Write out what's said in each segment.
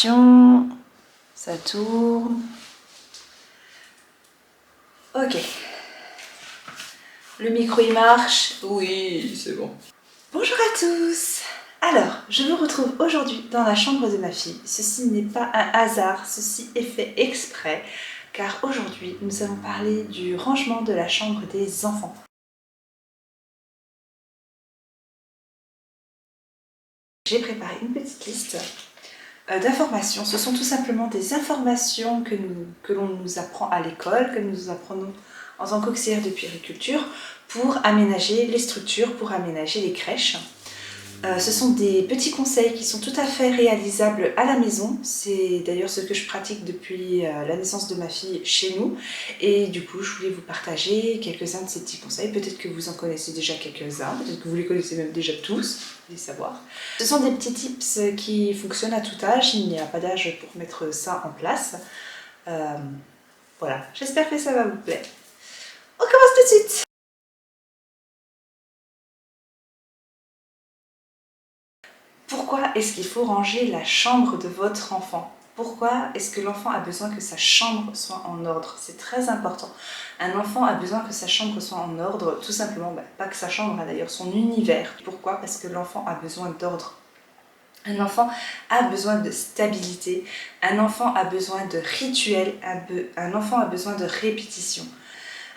Attention, ça tourne. Ok. Le micro il marche. Oui, c'est bon. Bonjour à tous. Alors, je vous retrouve aujourd'hui dans la chambre de ma fille. Ceci n'est pas un hasard, ceci est fait exprès, car aujourd'hui nous allons parler du rangement de la chambre des enfants. J'ai préparé une petite liste d'informations. Ce sont tout simplement des informations que l'on nous apprend à l'école, que nous apprenons en tant qu'auxiliaire de puériculture pour aménager les structures, pour aménager les crèches. Ce sont des petits conseils qui sont tout à fait réalisables à la maison. C'est d'ailleurs ce que je pratique depuis la naissance de ma fille chez nous. Et du coup, je voulais vous partager quelques-uns de ces petits conseils. Peut-être que vous en connaissez déjà quelques-uns, peut-être que vous les connaissez même déjà tous, vous savoir. Ce sont des petits tips qui fonctionnent à tout âge. Il n'y a pas d'âge pour mettre ça en place. Voilà, j'espère que ça va vous plaire. On commence tout de suite. Pourquoi est-ce qu'il faut ranger la chambre de votre enfant? Pourquoi est-ce que l'enfant a besoin que sa chambre soit en ordre? C'est très important. Un enfant a besoin que sa chambre soit en ordre, tout simplement, pas que sa chambre, d'ailleurs son univers. Pourquoi? Parce que l'enfant a besoin d'ordre. Un enfant a besoin de stabilité, un enfant a besoin de rituel, un enfant a besoin de répétition.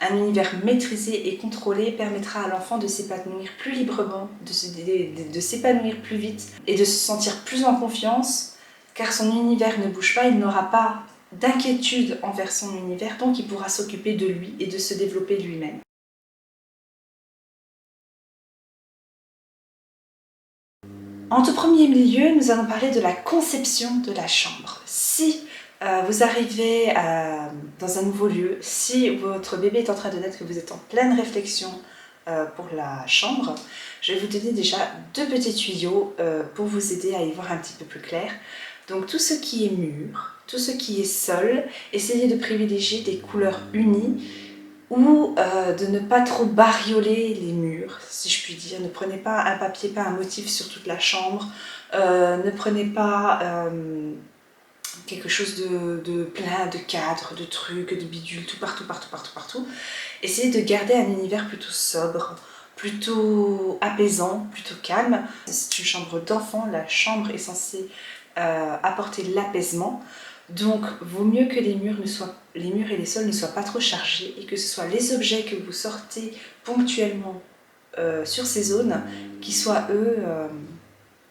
Un univers maîtrisé et contrôlé permettra à l'enfant de s'épanouir plus librement, de s'épanouir plus vite et de se sentir plus en confiance, car son univers ne bouge pas, il n'aura pas d'inquiétude envers son univers, donc il pourra s'occuper de lui et de se développer lui-même. En tout premier lieu, nous allons parler de la conception de la chambre. Si vous arrivez dans un nouveau lieu, si votre bébé est en train de naître, que vous êtes en pleine réflexion pour la chambre, je vais vous donner déjà deux petits tuyaux pour vous aider à y voir un petit peu plus clair. Donc tout ce qui est mur, tout ce qui est sol, essayez de privilégier des couleurs unies ou de ne pas trop barioler les murs, si je puis dire. Ne prenez pas un papier, pas un motif sur toute la chambre, ne prenez pas quelque chose de plein de cadres, de trucs, de bidules, tout partout, partout, partout, partout. Essayez de garder un univers plutôt sobre, plutôt apaisant, plutôt calme. C'est une chambre d'enfant, la chambre est censée apporter l'apaisement. Donc, vaut mieux que les murs et les sols ne soient pas trop chargés et que ce soit les objets que vous sortez ponctuellement sur ces zones qui soient, eux,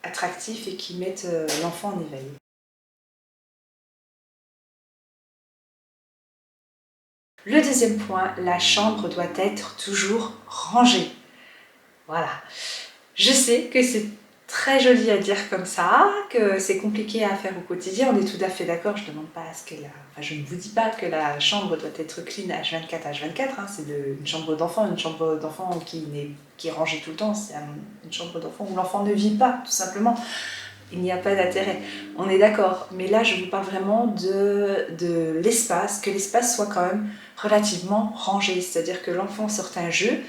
attractifs et qui mettent l'enfant en éveil. Le deuxième point, la chambre doit être toujours rangée. Voilà. Je sais que c'est très joli à dire comme ça, que c'est compliqué à faire au quotidien, on est tout à fait d'accord, je ne vous dis pas que la chambre doit être clean H24, H24, hein, c'est une chambre d'enfant qui est rangée tout le temps, c'est une chambre d'enfant où l'enfant ne vit pas, tout simplement. Il n'y a pas d'intérêt, on est d'accord, mais là je vous parle vraiment de l'espace, que l'espace soit quand même relativement rangé, c'est-à-dire que l'enfant sorte un jeu,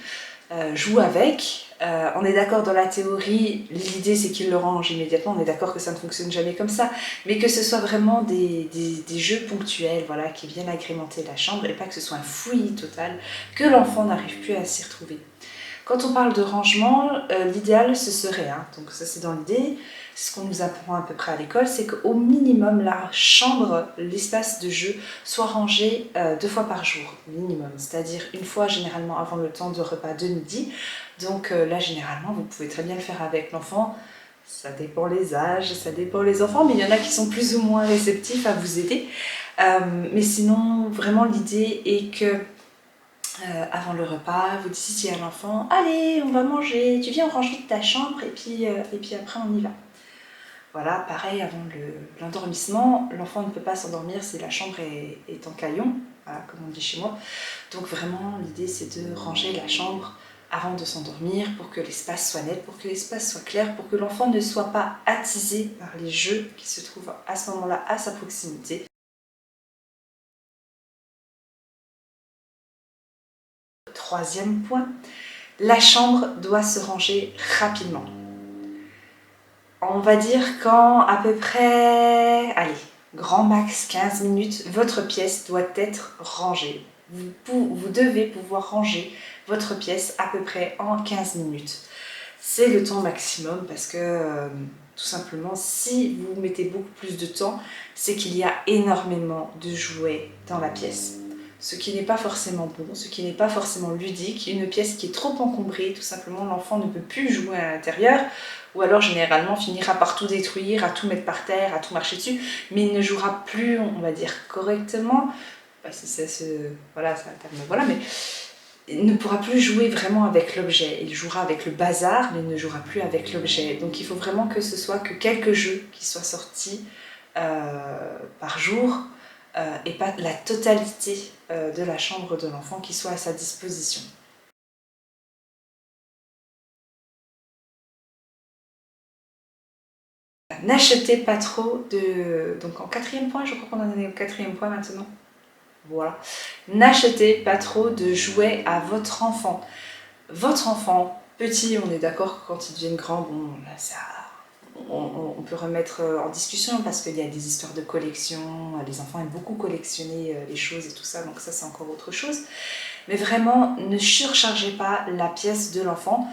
joue avec. On est d'accord dans la théorie, l'idée c'est qu'il le range immédiatement, on est d'accord que ça ne fonctionne jamais comme ça, mais que ce soit vraiment des jeux ponctuels, voilà, qui viennent agrémenter la chambre et pas que ce soit un fouillis total, que l'enfant n'arrive plus à s'y retrouver. Quand on parle de rangement, l'idéal ce serait, donc ça c'est dans l'idée, ce qu'on nous apprend à peu près à l'école, c'est qu'au minimum la chambre, l'espace de jeu, soit rangé 2 fois par jour, minimum, c'est-à-dire une fois généralement avant le temps de repas de midi. Donc là généralement vous pouvez très bien le faire avec l'enfant, ça dépend les âges, ça dépend les enfants, mais il y en a qui sont plus ou moins réceptifs à vous aider. Mais sinon vraiment l'idée est que avant le repas, vous disiez à l'enfant « Allez, on va manger, tu viens ranger ta chambre et puis après on y va ». Voilà, pareil, avant l'endormissement, l'enfant ne peut pas s'endormir si la chambre est en caillon, voilà, comme on dit chez moi. Donc vraiment, l'idée c'est de ranger la chambre avant de s'endormir pour que l'espace soit net, pour que l'espace soit clair, pour que l'enfant ne soit pas attisé par les jeux qui se trouvent à ce moment-là à sa proximité. Troisième point, la chambre doit se ranger rapidement. On va dire qu'en à peu près, allez, grand max 15 minutes, votre pièce doit être rangée. Vous devez pouvoir ranger votre pièce à peu près en 15 minutes. C'est le temps maximum parce que tout simplement, si vous mettez beaucoup plus de temps, c'est qu'il y a énormément de jouets dans la pièce. Ce qui n'est pas forcément bon, ce qui n'est pas forcément ludique. Une pièce qui est trop encombrée, tout simplement, l'enfant ne peut plus jouer à l'intérieur, ou alors généralement finira par tout détruire, à tout mettre par terre, à tout marcher dessus, mais il ne jouera plus, on va dire, correctement. Si ça se... Voilà, ça voilà, mais il ne pourra plus jouer vraiment avec l'objet. Il jouera avec le bazar, mais il ne jouera plus avec l'objet. Donc il faut vraiment que ce soit que quelques jeux qui soient sortis par jour et pas la totalité de la chambre de l'enfant qui soit à sa disposition. N'achetez pas trop de... Donc en quatrième point, je crois qu'on en est au quatrième point maintenant. Voilà. N'achetez pas trop de jouets à votre enfant. Votre enfant, petit, on est d'accord que quand ils deviennent grands, bon, là, ça, on peut remettre en discussion parce qu'il y a des histoires de collection, les enfants aiment beaucoup collectionner les choses et tout ça, donc ça c'est encore autre chose. Mais vraiment, ne surchargez pas la pièce de l'enfant.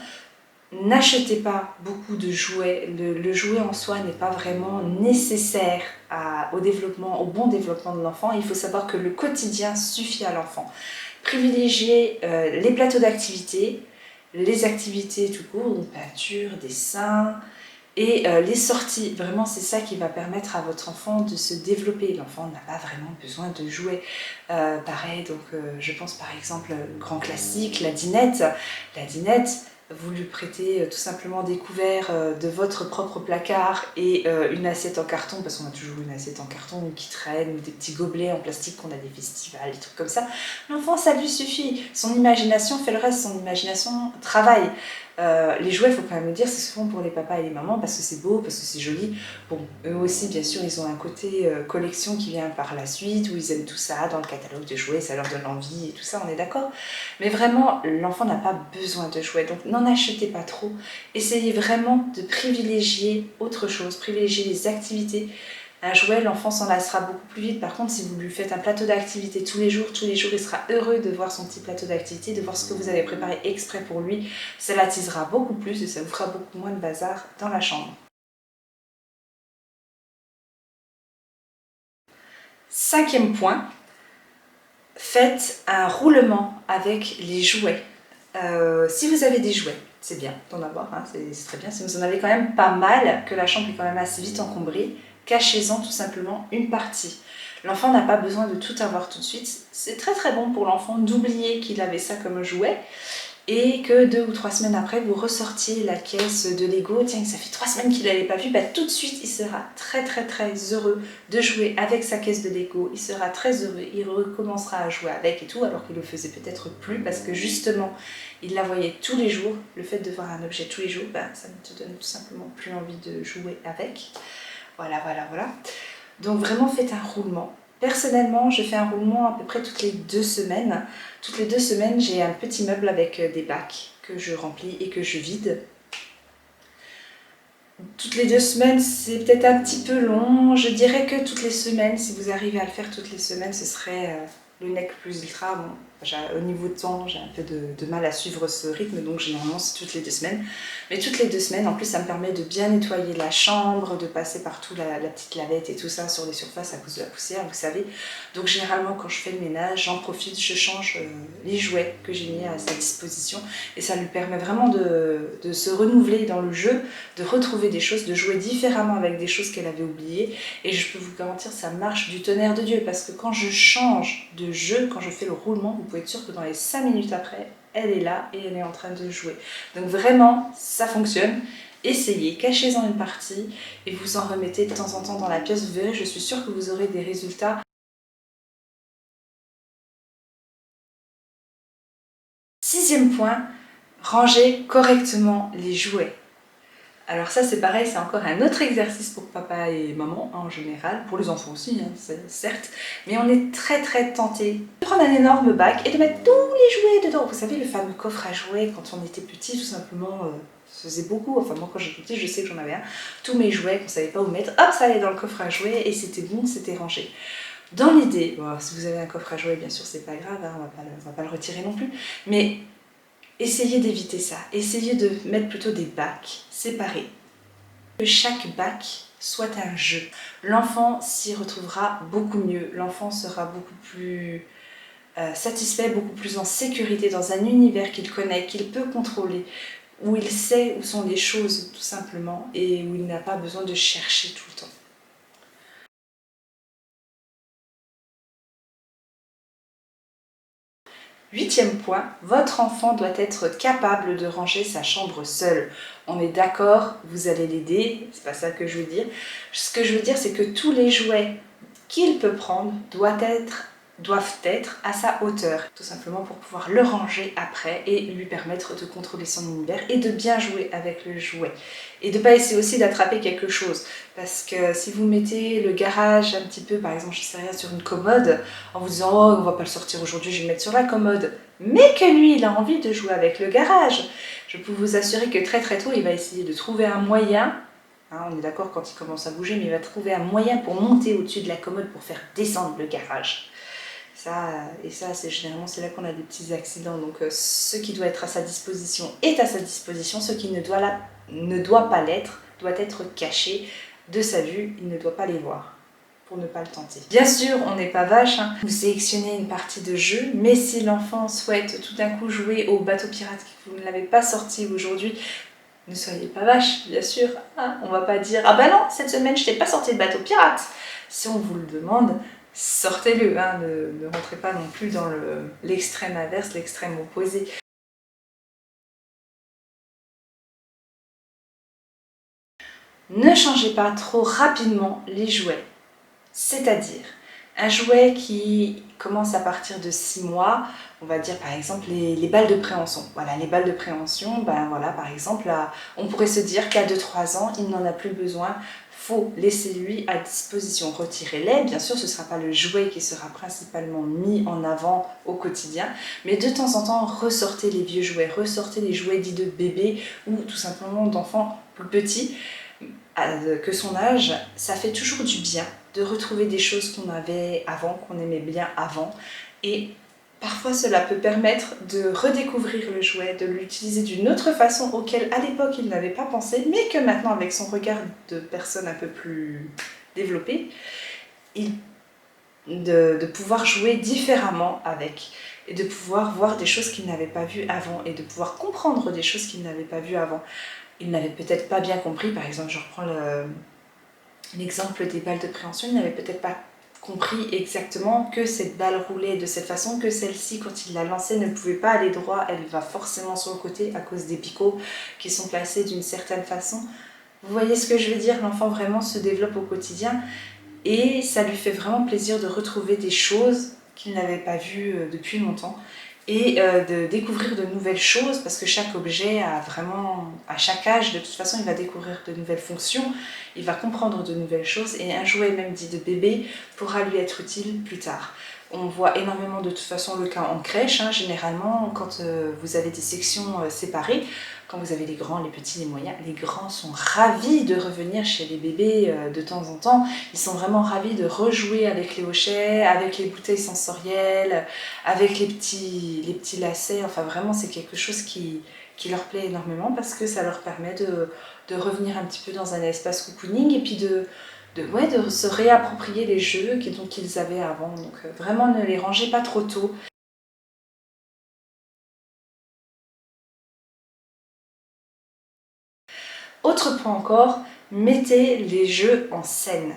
N'achetez pas beaucoup de jouets. Le jouet en soi n'est pas vraiment nécessaire au développement, au bon développement de l'enfant. Il faut savoir que le quotidien suffit à l'enfant. Privilégiez les plateaux d'activités, les activités tout court, donc peinture, dessin, et les sorties. Vraiment, c'est ça qui va permettre à votre enfant de se développer. L'enfant n'a pas vraiment besoin de jouer. Pareil, donc je pense par exemple, grand classique, la dinette. La dinette, vous lui prêtez tout simplement des couverts de votre propre placard et une assiette en carton, parce qu'on a toujours une assiette en carton qui traîne, ou des petits gobelets en plastique qu'on a des festivals, des trucs comme ça. L'enfant, ça lui suffit. Son imagination fait le reste, son imagination travaille. Les jouets, il faut quand même le dire, c'est souvent pour les papas et les mamans parce que c'est beau, parce que c'est joli. Bon, eux aussi, bien sûr, ils ont un côté collection qui vient par la suite, où ils aiment tout ça dans le catalogue de jouets, ça leur donne envie et tout ça, on est d'accord. Mais vraiment, l'enfant n'a pas besoin de jouets, donc n'en achetez pas trop. Essayez vraiment de privilégier autre chose, privilégier les activités. Un jouet, l'enfant s'en lassera beaucoup plus vite. Par contre, si vous lui faites un plateau d'activité tous les jours, il sera heureux de voir son petit plateau d'activité, de voir ce que vous avez préparé exprès pour lui. Ça l'attisera beaucoup plus et ça vous fera beaucoup moins de bazar dans la chambre. Cinquième point, faites un roulement avec les jouets. Si vous avez des jouets, c'est bien d'en avoir, hein, c'est très bien. Si vous en avez quand même pas mal, que la chambre est quand même assez vite encombrée, cachez-en tout simplement une partie. L'enfant n'a pas besoin de tout avoir tout de suite. C'est très très bon pour l'enfant d'oublier qu'il avait ça comme jouet et que 2 ou 3 semaines après, vous ressortiez la caisse de Lego. Tiens, ça fait 3 semaines qu'il n'avait pas vu, bah, tout de suite, il sera très très très heureux de jouer avec sa caisse de Lego. Il sera très heureux, il recommencera à jouer avec et tout, alors qu'il le faisait peut-être plus parce que justement, il la voyait tous les jours. Le fait de voir un objet tous les jours, bah, ça ne te donne tout simplement plus envie de jouer avec. Voilà, voilà, voilà. Donc vraiment, faites un roulement. Personnellement, je fais un roulement à peu près toutes les 2 semaines. Toutes les 2 semaines, j'ai un petit meuble avec des bacs que je remplis et que je vide. Toutes les 2 semaines, c'est peut-être un petit peu long. Je dirais que toutes les semaines, si vous arrivez à le faire toutes les semaines, ce serait le nec plus ultra. Bon, au niveau de temps, j'ai un peu de mal à suivre ce rythme, donc généralement c'est toutes les 2 semaines. Mais toutes les 2 semaines, en plus ça me permet de bien nettoyer la chambre, de passer partout la petite lavette et tout ça sur les surfaces à cause de la poussière, vous savez. Donc généralement quand je fais le ménage, j'en profite, je change les jouets que j'ai mis à sa disposition. Et ça lui permet vraiment de se renouveler dans le jeu, de retrouver des choses, de jouer différemment avec des choses qu'elle avait oubliées. Et je peux vous garantir, ça marche du tonnerre de Dieu, parce que quand je change de jeu, quand je fais le roulement, vous pouvez être sûr que dans les 5 minutes après, elle est là et elle est en train de jouer. Donc vraiment, ça fonctionne. Essayez, cachez-en une partie et vous en remettez de temps en temps dans la pièce. Vous verrez, je suis sûre que vous aurez des résultats. Sixième point, rangez correctement les jouets. Alors ça c'est pareil, c'est encore un autre exercice pour papa et maman en général, pour les enfants aussi certes, mais on est très tenté de prendre un énorme bac et de mettre tous les jouets dedans. Vous savez le fameux coffre à jouets quand on était petit, tout simplement, ça faisait beaucoup, enfin moi quand j'étais petite je sais que j'en avais un, tous mes jouets qu'on savait pas où mettre, hop ça allait dans le coffre à jouets et c'était bon, c'était rangé. Dans l'idée, bon, si vous avez un coffre à jouets bien sûr c'est pas grave, hein, on va pas le retirer non plus, mais essayez d'éviter ça, essayez de mettre plutôt des bacs séparés. Que chaque bac soit un jeu. L'enfant s'y retrouvera beaucoup mieux, l'enfant sera beaucoup plus satisfait, beaucoup plus en sécurité dans un univers qu'il connaît, qu'il peut contrôler, où il sait où sont les choses tout simplement et où il n'a pas besoin de chercher tout le temps. Huitième point, votre enfant doit être capable de ranger sa chambre seul. On est d'accord, vous allez l'aider, c'est pas ça que je veux dire. Ce que je veux dire, c'est que tous les jouets qu'il peut prendre doivent être à sa hauteur, tout simplement pour pouvoir le ranger après et lui permettre de contrôler son univers et de bien jouer avec le jouet. Et de ne pas essayer aussi d'attraper quelque chose, parce que si vous mettez le garage un petit peu, par exemple, je sais rien, sur une commode, en vous disant « oh, on va pas le sortir aujourd'hui, je vais le mettre sur la commode », mais que lui, il a envie de jouer avec le garage, je peux vous assurer que très tôt, il va essayer de trouver un moyen. On est d'accord quand il commence à bouger, mais il va trouver un moyen pour monter au-dessus de la commode pour faire descendre le garage. C'est généralement c'est là qu'on a des petits accidents. Donc ce qui doit être à sa disposition est à sa disposition, ce qui ne doit pas l'être doit être caché de sa vue, il ne doit pas les voir pour ne pas le tenter. Bien sûr, on n'est pas vache, hein. Vous sélectionnez une partie de jeu, mais si l'enfant souhaite tout d'un coup jouer au bateau pirate que vous ne l'avez pas sorti aujourd'hui, ne soyez pas vache, bien sûr. Hein, on va pas dire « Ah bah non, cette semaine je t'ai pas sorti de bateau pirate !» Si on vous le demande, sortez-le, hein, ne rentrez pas non plus dans l'extrême inverse, l'extrême opposé. Ne changez pas trop rapidement les jouets. C'est-à-dire, un jouet qui commence à partir de 6 mois, on va dire par exemple les balles de préhension. Voilà, les balles de préhension, ben voilà, par exemple, on pourrait se dire qu'à 2-3 ans, il n'en a plus besoin. Faut laisser lui à disposition. Retirez-les, bien sûr, ce ne sera pas le jouet qui sera principalement mis en avant au quotidien, mais de temps en temps, ressortez les vieux jouets, ressortez les jouets dits de bébé ou tout simplement d'enfants plus petits que son âge. Ça fait toujours du bien de retrouver des choses qu'on avait avant, qu'on aimait bien avant, et parfois cela peut permettre de redécouvrir le jouet, de l'utiliser d'une autre façon auquel à l'époque il n'avait pas pensé, mais que maintenant avec son regard de personne un peu plus développée, de pouvoir jouer différemment avec, et de pouvoir voir des choses qu'il n'avait pas vues avant, et de pouvoir comprendre des choses qu'il n'avait pas vues avant. Il n'avait peut-être pas bien compris, par exemple je reprends l'exemple des balles de préhension, il n'avait peut-être pas compris exactement que cette balle roulait de cette façon, que celle-ci, quand il la lançait, ne pouvait pas aller droit, elle va forcément sur le côté à cause des picots qui sont placés d'une certaine façon. Vous voyez ce que je veux dire? L'enfant vraiment se développe au quotidien et ça lui fait vraiment plaisir de retrouver des choses qu'il n'avait pas vues depuis longtemps et de découvrir de nouvelles choses, parce que chaque objet a vraiment, à chaque âge, de toute façon, il va découvrir de nouvelles fonctions, il va comprendre de nouvelles choses, et un jouet même dit de bébé pourra lui être utile plus tard. On voit énormément de toute façon le cas en crèche, hein, généralement quand vous avez des sections séparées, quand vous avez les grands, les petits, les moyens, les grands sont ravis de revenir chez les bébés de temps en temps. Ils sont vraiment ravis de rejouer avec les hochets, avec les bouteilles sensorielles, avec les petits lacets. Enfin vraiment c'est quelque chose qui leur plaît énormément parce que ça leur permet de revenir un petit peu dans un espace cocooning et puis de se réapproprier les jeux qu'ils avaient avant. Donc vraiment ne les rangez pas trop tôt. Autre point encore, mettez les jeux en scène.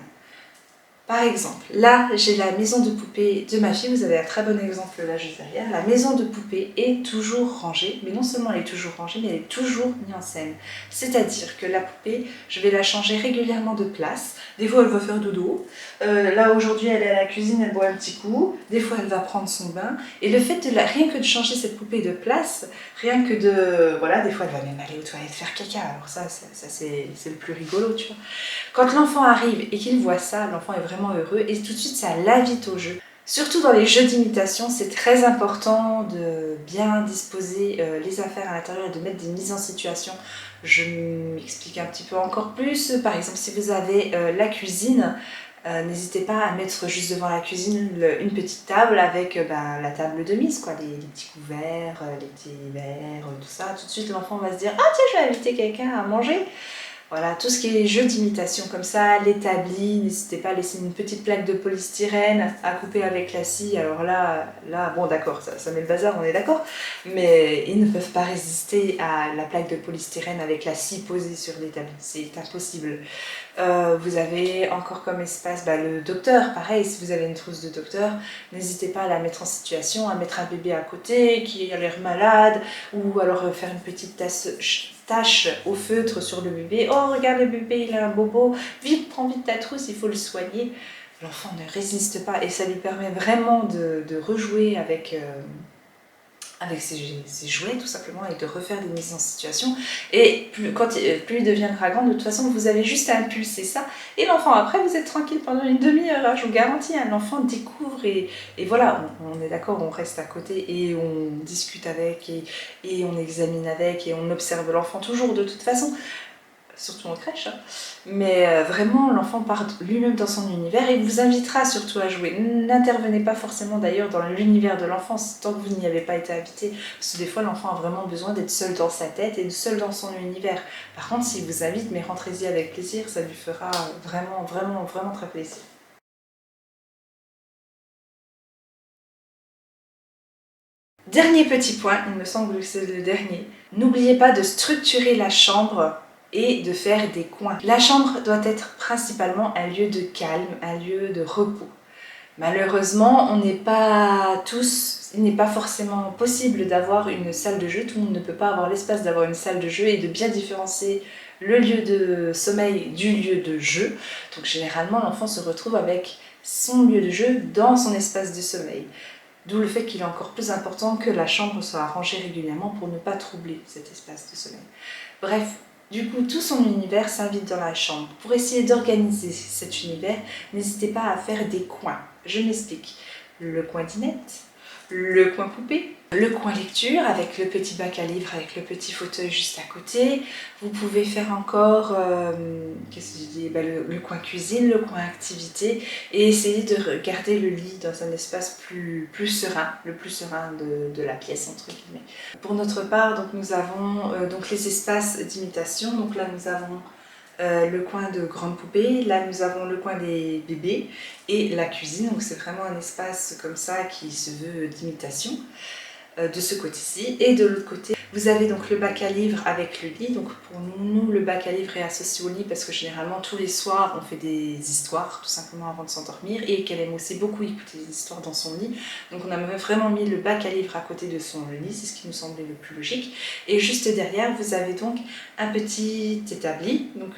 Par exemple, là j'ai la maison de poupée de ma fille, vous avez un très bon exemple là juste derrière. La maison de poupée est toujours rangée, mais non seulement elle est toujours rangée, mais elle est toujours mise en scène. C'est-à-dire que la poupée, je vais la changer régulièrement de place. Des fois elle va faire dodo, là aujourd'hui elle est à la cuisine, elle boit un petit coup, des fois elle va prendre son bain. Et le fait de rien que de changer cette poupée de place, rien que de... Voilà, des fois elle va même aller aux toilettes faire caca, alors ça c'est le plus rigolo, tu vois. Quand l'enfant arrive et qu'il voit ça, l'enfant est vraiment heureux et tout de suite ça l'invite au jeu. Surtout dans les jeux d'imitation, c'est très important de bien disposer les affaires à l'intérieur et de mettre des mises en situation. Je m'explique un petit peu encore plus. Par exemple, si vous avez la cuisine, n'hésitez pas à mettre juste devant la cuisine une petite table avec la table de mise, quoi, les petits couverts, les petits verres, tout ça. Tout de suite, l'enfant va se dire « Ah tiens, je vais inviter quelqu'un à manger ». Voilà, tout ce qui est jeux d'imitation comme ça, l'établi, n'hésitez pas à laisser une petite plaque de polystyrène à couper avec la scie. Alors là bon d'accord, ça met le bazar, on est d'accord, mais ils ne peuvent pas résister à la plaque de polystyrène avec la scie posée sur l'établi, c'est impossible. Vous avez encore comme espace le docteur, pareil, si vous avez une trousse de docteur, n'hésitez pas à la mettre en situation, à mettre un bébé à côté qui a l'air malade, ou alors faire une petite tache au feutre sur le bébé. Oh regarde le bébé, il a un bobo, vite prends vite ta trousse, il faut le soigner. L'enfant ne résiste pas et ça lui permet vraiment de rejouer avec ses jouets tout simplement et de refaire des mises en situation. Et plus il deviendra grand, de toute façon vous avez juste à impulser ça et l'enfant après vous êtes tranquille pendant une demi-heure, je vous garantis, l'enfant découvre et voilà, on est d'accord, on reste à côté et on discute avec et on examine avec et on observe l'enfant toujours de toute façon. Surtout en crèche, hein. Mais vraiment l'enfant part lui-même dans son univers et vous invitera surtout à jouer. N'intervenez pas forcément d'ailleurs dans l'univers de l'enfance tant que vous n'y avez pas été invité, parce que des fois l'enfant a vraiment besoin d'être seul dans sa tête et seul dans son univers. Par contre s'il vous invite, mais rentrez-y avec plaisir, ça lui fera vraiment très plaisir. Dernier petit point, il me semble que c'est le dernier, n'oubliez pas de structurer la chambre et de faire des coins. La chambre doit être principalement un lieu de calme, un lieu de repos. Malheureusement, il n'est pas forcément possible d'avoir une salle de jeu, tout le monde ne peut pas avoir l'espace d'avoir une salle de jeu et de bien différencier le lieu de sommeil du lieu de jeu. Donc généralement, l'enfant se retrouve avec son lieu de jeu dans son espace de sommeil. D'où le fait qu'il est encore plus important que la chambre soit rangée régulièrement pour ne pas troubler cet espace de sommeil. Bref, du coup, tout son univers s'invite dans la chambre. Pour essayer d'organiser cet univers, n'hésitez pas à faire des coins. Je m'explique. Le coin dinette, le coin poupée, le coin lecture avec le petit bac à livres, avec le petit fauteuil juste à côté. Vous pouvez faire encore qu'est-ce que je dis, le coin cuisine, le coin activité et essayer de garder le lit dans un espace plus serein, le plus serein de la pièce entre guillemets. Pour notre part, donc, nous avons donc les espaces d'imitation. Donc là nous avons le coin de grande poupée, là nous avons le coin des bébés et la cuisine, donc c'est vraiment un espace comme ça qui se veut d'imitation de ce côté-ci. Et de l'autre côté, vous avez donc le bac à livres avec le lit. Donc pour nous, le bac à livres est associé au lit parce que généralement tous les soirs on fait des histoires tout simplement avant de s'endormir et qu'elle aime aussi beaucoup écouter des histoires dans son lit. Donc on a vraiment mis le bac à livres à côté de son lit, c'est ce qui nous semblait le plus logique. Et juste derrière, vous avez donc un petit établi, donc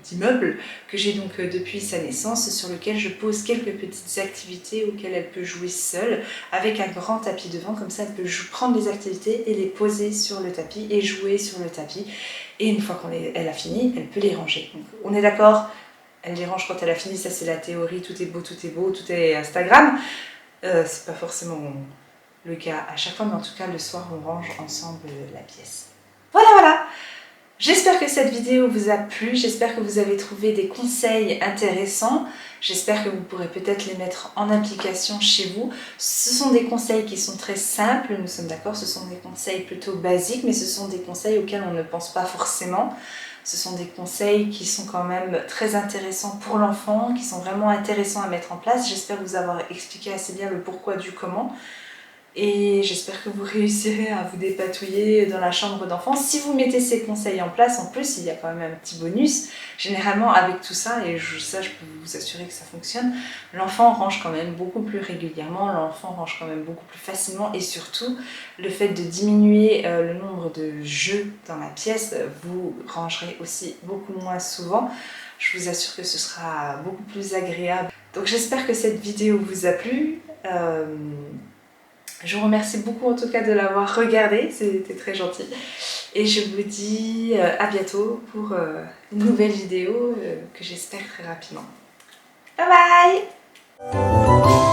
petit meuble que j'ai donc depuis sa naissance, sur lequel je pose quelques petites activités auxquelles elle peut jouer seule avec un grand tapis devant. Comme ça elle peut prendre les activités et les poser sur le tapis et jouer sur le tapis, et une fois qu'elle a fini, elle peut les ranger. Donc, on est d'accord, elle les range quand elle a fini, ça c'est la théorie, tout est beau, tout est Instagram. C'est pas forcément le cas à chaque fois, mais en tout cas le soir on range ensemble la pièce. Voilà. J'espère que cette vidéo vous a plu, j'espère que vous avez trouvé des conseils intéressants, j'espère que vous pourrez peut-être les mettre en application chez vous. Ce sont des conseils qui sont très simples, nous sommes d'accord, ce sont des conseils plutôt basiques, mais ce sont des conseils auxquels on ne pense pas forcément. Ce sont des conseils qui sont quand même très intéressants pour l'enfant, qui sont vraiment intéressants à mettre en place. J'espère vous avoir expliqué assez bien le pourquoi du comment. Et j'espère que vous réussirez à vous dépatouiller dans la chambre d'enfant. Si vous mettez ces conseils en place, en plus il y a quand même un petit bonus. Généralement avec tout ça, et ça je peux vous assurer que ça fonctionne, l'enfant range quand même beaucoup plus régulièrement, l'enfant range quand même beaucoup plus facilement, et surtout le fait de diminuer le nombre de jeux dans la pièce, vous rangerez aussi beaucoup moins souvent. Je vous assure que ce sera beaucoup plus agréable. Donc j'espère que cette vidéo vous a plu. Je vous remercie beaucoup en tout cas de l'avoir regardé, c'était très gentil. Et je vous dis à bientôt pour une nouvelle vidéo que j'espère très rapidement. Bye bye!